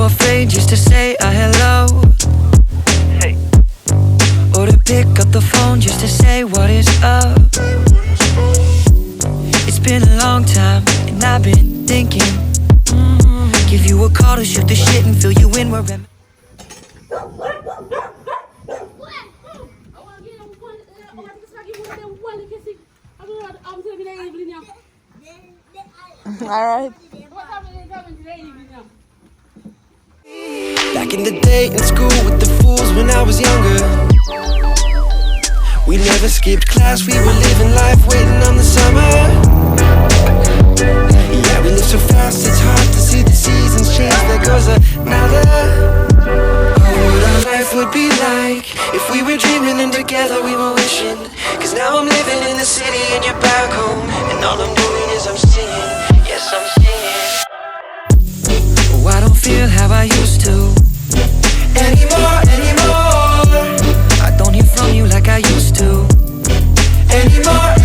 afraid just to say a hello? Hey. Or to pick up the phone just to say what is up? It's been a long time and I've been thinking, give you a call to shoot the shit and fill you in where I'm. Alright. Back in the day in school with the fools when I was younger, we never skipped class, we were living life waiting on the summer. Yeah, we live so fast, it's hard to see the seasons change. There goes another. Oh, what our life would be like if we were dreaming and together we were wishing. Cause now I'm living in the city and you're back home, and all I'm doing is I'm singing. Yes, I'm singing. Oh, I don't feel how I used to anymore. I don't hear from you like I used to anymore.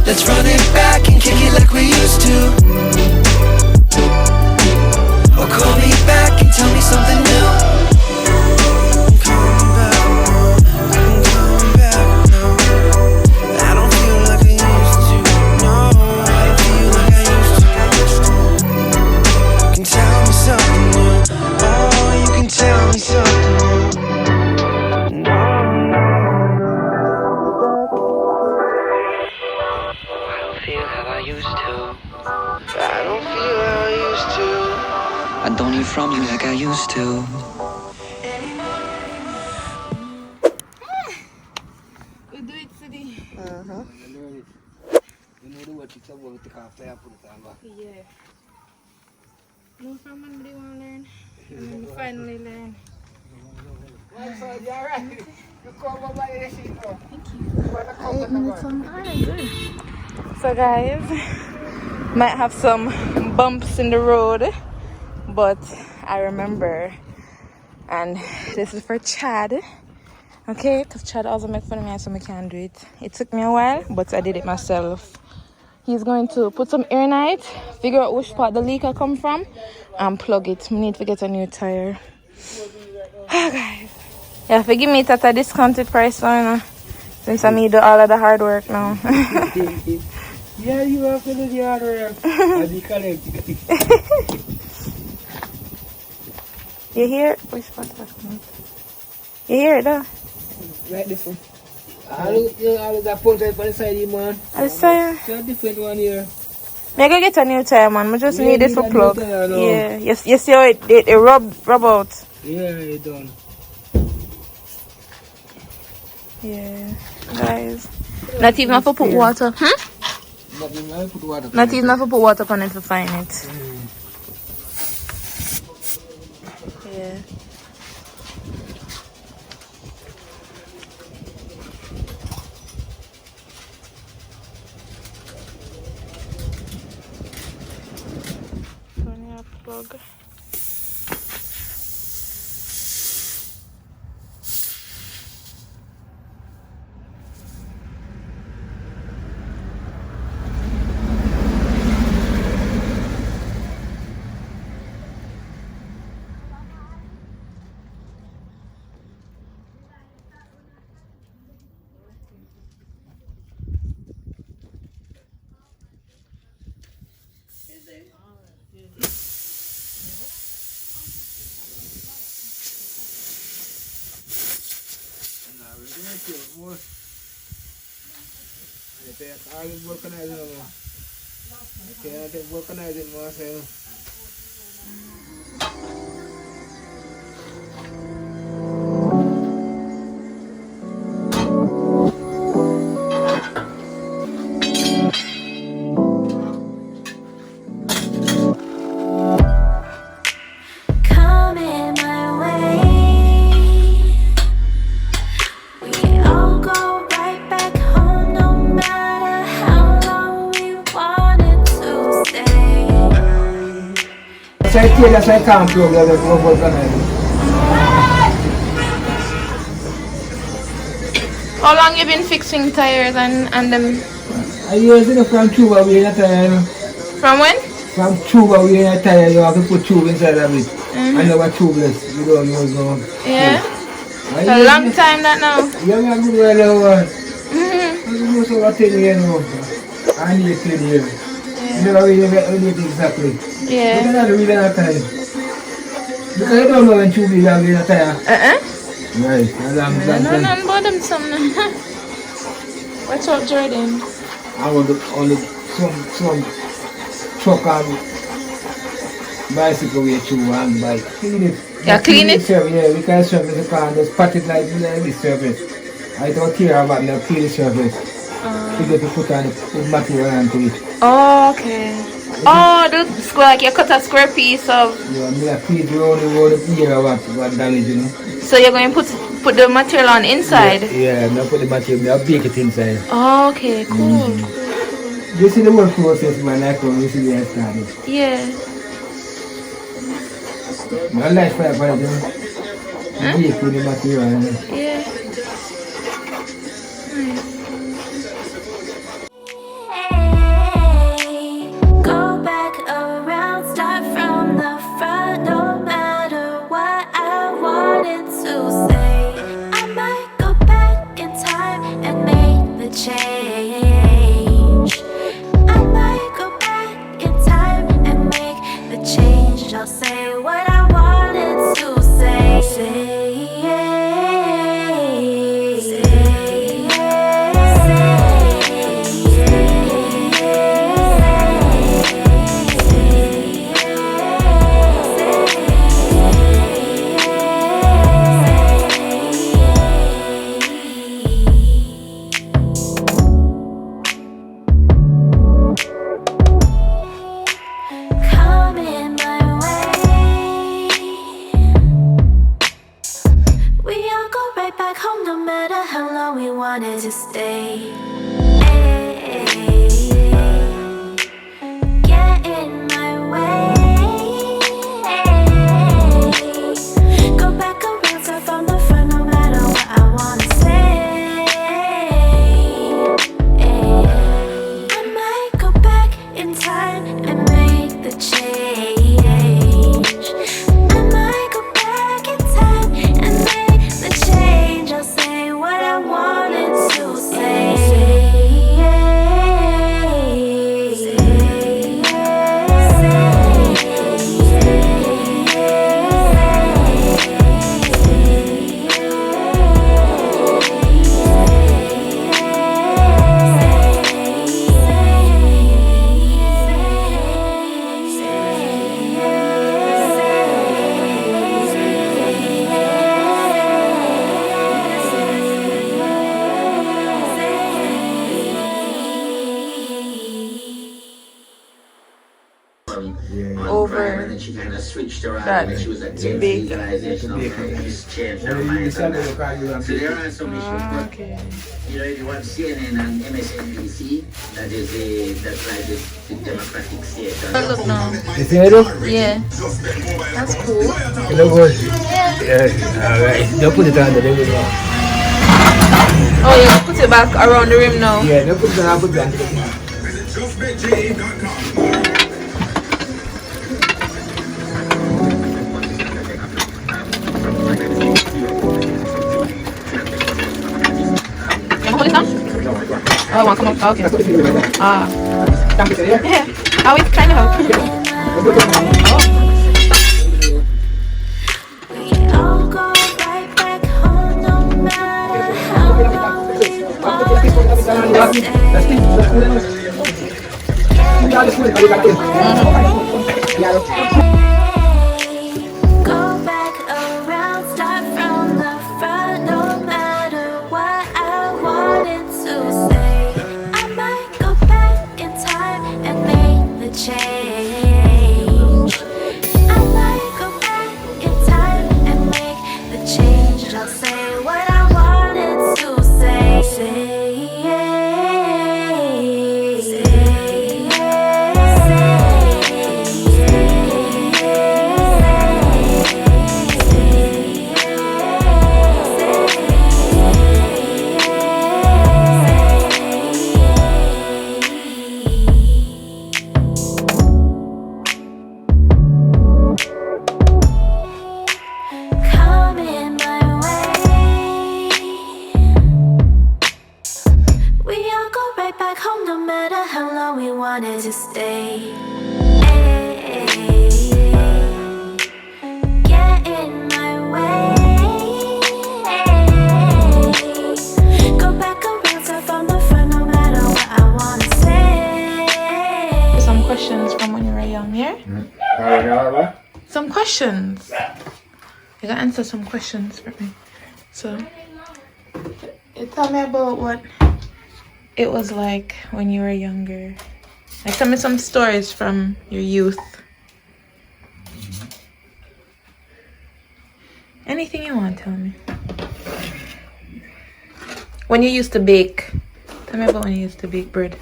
Let's run it back and kick it like we used to. Or call me back and tell me something new. I'm coming back now. I don't feel like I used to. No, I don't feel like I used to. You can tell me something new. Oh, you can tell me something new. I don't hear from you like I used to. We do it today. You know what it's about to after I put it on back. Yeah. No from when they want to learn. And then we finally learn. Well, so you're right. You come over here, she go. Thank you. So guys, might have some bumps in the road, but I remember, and this is for Chad, okay, because Chad also makes fun of me so I can't do it. It took me a while, but I did it myself. He's going to put some air in it, figure out which part the leak will come from, and plug it. We need to get a new tire. Guys, yeah, forgive me at a discounted price now, since I do all of the hard work now. Yeah, you have to do the hard work. I'll be collecting. You hear it? Which part is that? You hear it though? Right this one. All the punch right on the side, man. I say, it's a different one here. I go get a new tire, man. I just need this for plug. Tire, no. Yeah, yes, you see how it rub out. Yeah, it done. Yeah, guys. Not even have to put water. Not even have to put water. Not even have to put water on it to find it. Yeah. Turn your plug. More. I will vulcanize it more. Okay, I take vulcanize it more. So. So I tell us I can't plug the vulcanizer. How long you been fixing tires and them? I use it from Cuba way that time. From when? from tube away in a tire, you have to put tube inside of it. And never tubeless. You don't use no. Yeah. It's a long time that now. Yeah, I'm good well over. I'm going to 10 years now. I need 10 years. You never really get it exactly. Yeah. But that's really not time. Because you don't know when tube is in a tire. Right. I don't know nothing about them something. Watch out, Jordan. I want only some truck and bicycle way through and bike. Clean it. Yeah, clean it? Yeah, we can service the car and just pat it like this surface. I don't care about the clean surface. You get to put on put material onto it. Oh, okay. Oh, the square, like you cut a square piece of... Yeah, I mean I feed around the ear or what damage, you know. So you're going to put the material on inside? Yeah, I'm put the material, I'll bake it inside. Oh, okay, cool. You see the whole process, man, like when you see the started. Yeah. My life for you bake with the material. Yeah. Go back around, start from the front. No matter what I wanted to say, I might go back in time and make the change. I might go back in time and make the change. I'll say what I wanted to say. Coming my way. We all go right back home no matter how long we wanted to stay. Get in my way. Go back around, start from the front no matter what I wanna say. I might go back in time and make the change. I might go back in time and make the change. I'll say what I wanted to say. Over that Jamaica. Okay. You know, if you watch CNN and MSNBC, that's like the Democratic station. Look now. You see it? Yeah. That's cool. You look good? Yeah. Alright. Don't put it on the rim now. Oh, you put it back around the rim now? Yeah, don't put it on the rim. Hold it down? Oh, I want to come up. Okay. Yeah. Oh, it's kind of help. We all go right back home no matter how long we wanted to stay. Go back around, start from the front, no matter what I wanted to say. I might go back in time and make the change. I might go back in time and make the change. I'll say what I wanted to say. here? Some questions. You gotta answer some questions for me. So, you tell me about what it was like when you were younger. Like, tell me some stories from your youth. Anything you want, tell me. When you used to bake. Tell me about when you used to bake bread.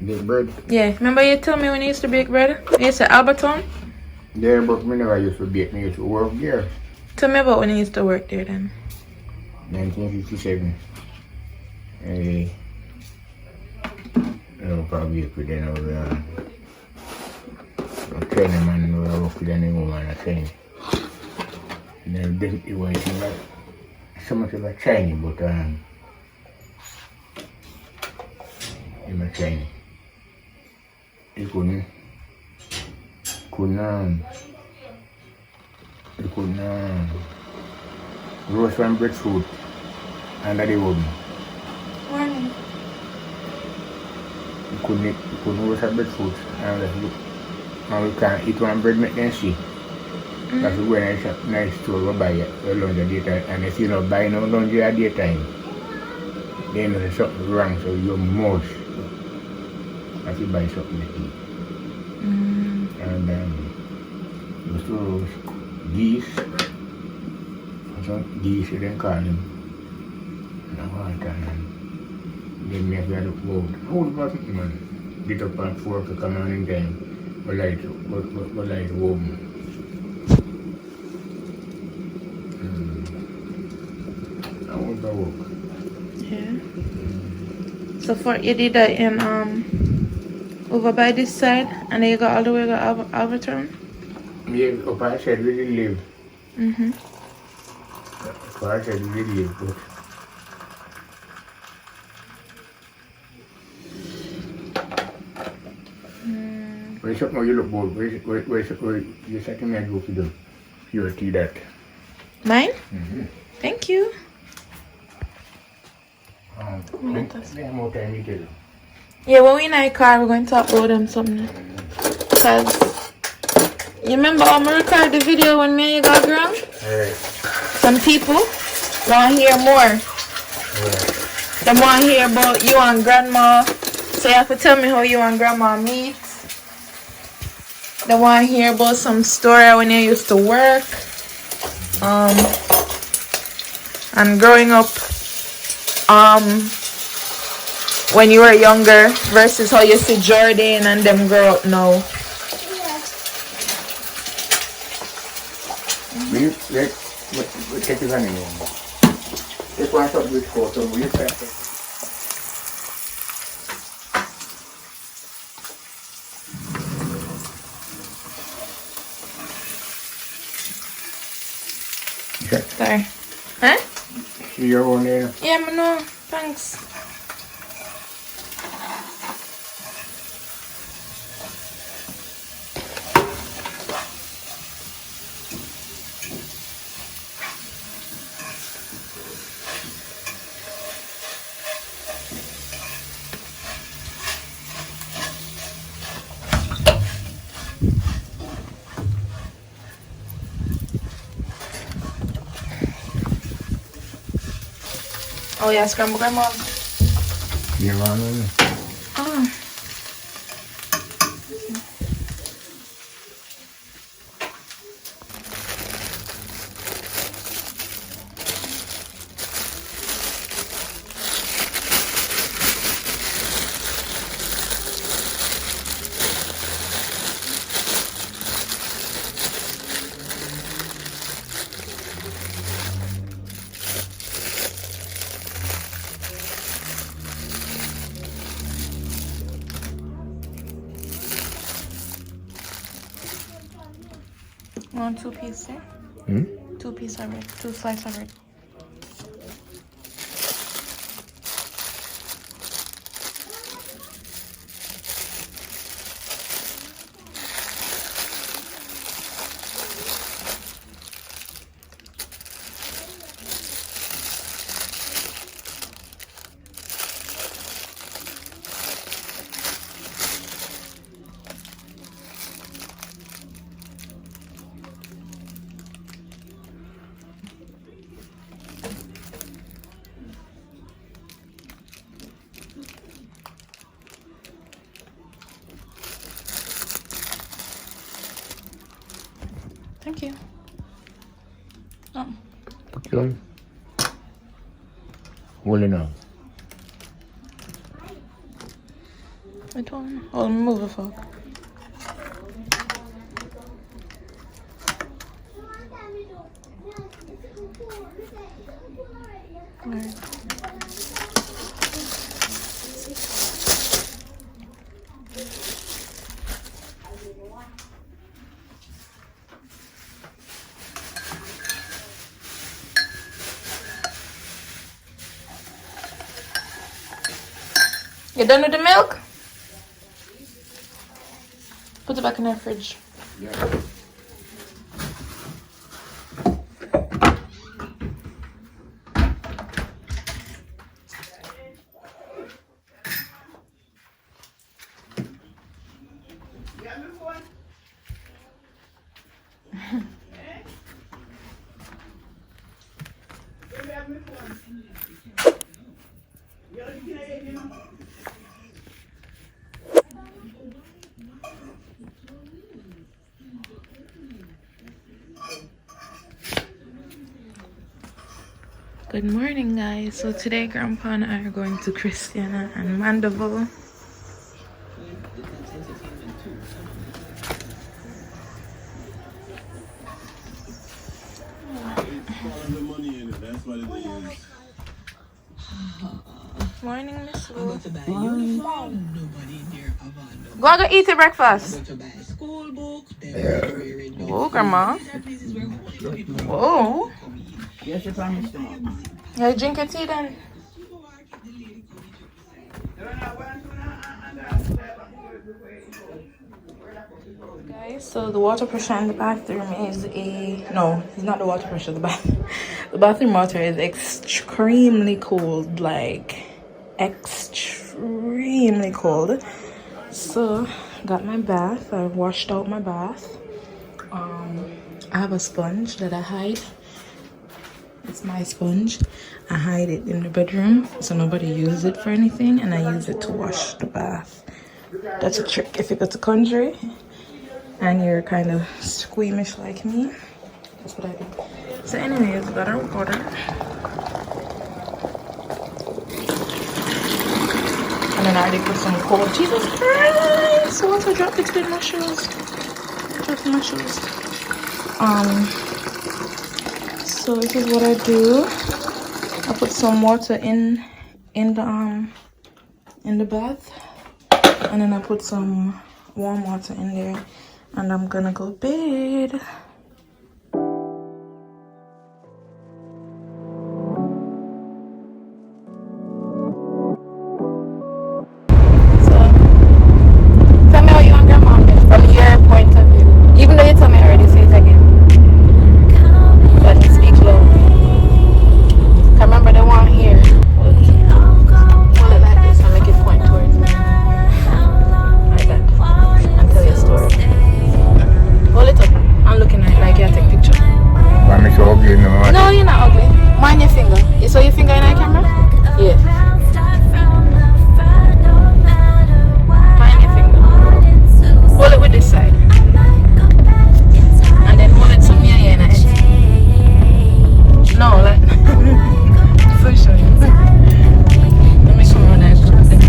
Bake bread? Yeah, remember you told me when you used to bake bread? You used to Alberton? Yeah, but me never used to bake. Me used to work there. Tell me about when you used to work there then. 1957. I probably bake with them. I was a trainer man. I work with any woman. I train. And then it was so much of a training, but in my training, you couldn't roast one breadfruit under the oven. Morning. You couldn't roast a breadfruit and we can't eat one bread make them see. That's when I nice store go buy it lunch at daytime, and if you not buy no lunch at daytime, then there's something wrong, so you're mush. If you buy something to eat. And we still roast geese. Some geese you then call them. And I want and then make that look whole button man. Get up at 4 o'clock come on in time. We light warm. I want to work. Yeah. So for you did that in over by this side, and then you got all the way to Alberton? Yeah, up I said we did live. Up I said we did live, but where's something you look bold? Where's you second me I go to the purity that? Mine? Thank you. More time you tell. Yeah, when we in our car, we're going to talk about them something. Because you remember how I recorded the video when me and you got grown? Alright. Some people want to hear more. They want to hear about you and grandma. So you have to tell me how you and grandma meet. They want to hear about some story when you used to work. And growing up. When you were younger versus how you see Jordan and them grow up now. We take it anymore. If one shot with photo, we take it. Sorry. Huh? See your own there? Yeah, I know. Thanks. Oh yeah, scrambled grandma. Yeah, man. Oh. Want 2 pieces, eh? 2 pieces of bread, 2 slices of bread. Thank you. Oh. Okay. Hold it now. Which one? Oh, move the fuck. Right. You done with the milk? Put it back in the fridge. Yeah. Good morning, guys. So today Grandpa and I are going to Christiana and Mandeville. Morning, Miss Lou. Go and go eat your breakfast. Whoa, Grandma. Whoa. Yes, you promised them. Yeah, drink your tea then. Guys, so the water pressure in the bathroom is no, it's not the water pressure. The bathroom water is extremely cold, like extremely cold. So got my bath. I washed out my bath. I have a sponge that I hide. It's my sponge. I hide it in the bedroom so nobody uses it for anything, and I use it to wash the bath. That's a trick if you go to country and you're kind of squeamish like me. That's what I do. So anyways, got our water. And then I already put some cold. Jesus Christ! So once I drop between my shoes. Drop my shoes. So this is what I do. I put some water in the bath, and then I put some warm water in there, and I'm gonna go to bed. So tell me how you and Grandma met from your point of view, even though you told me already. Say it again. But speak low. I remember the one here. Hold it like this and make it point towards me. Like that. And tell your story. Hold it up. I'm looking at it like you take picture. Why am I so ugly no more? No, you're not ugly. Mind your finger. You saw your finger in that camera? Yeah. Mind your finger. Hold it with this side. And then hold it to me again. No, like so sure. Let me come on and cross the camera.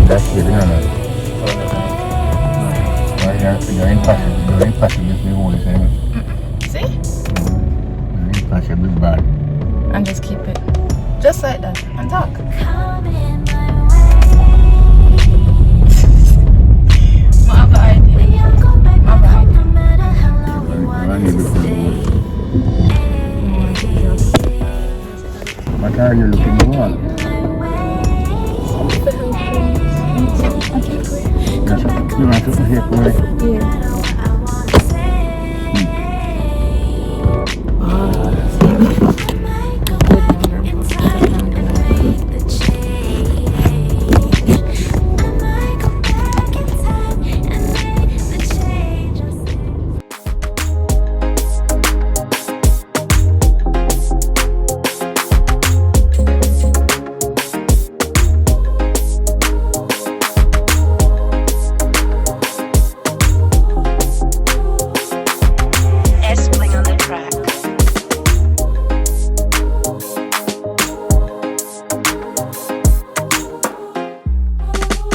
That's good, no. You're impossible if you hold it, See? You're impossible bad. And just keep it. Just like that. And talk. I have an idea. What are you looking for? You want to here for me? Yeah.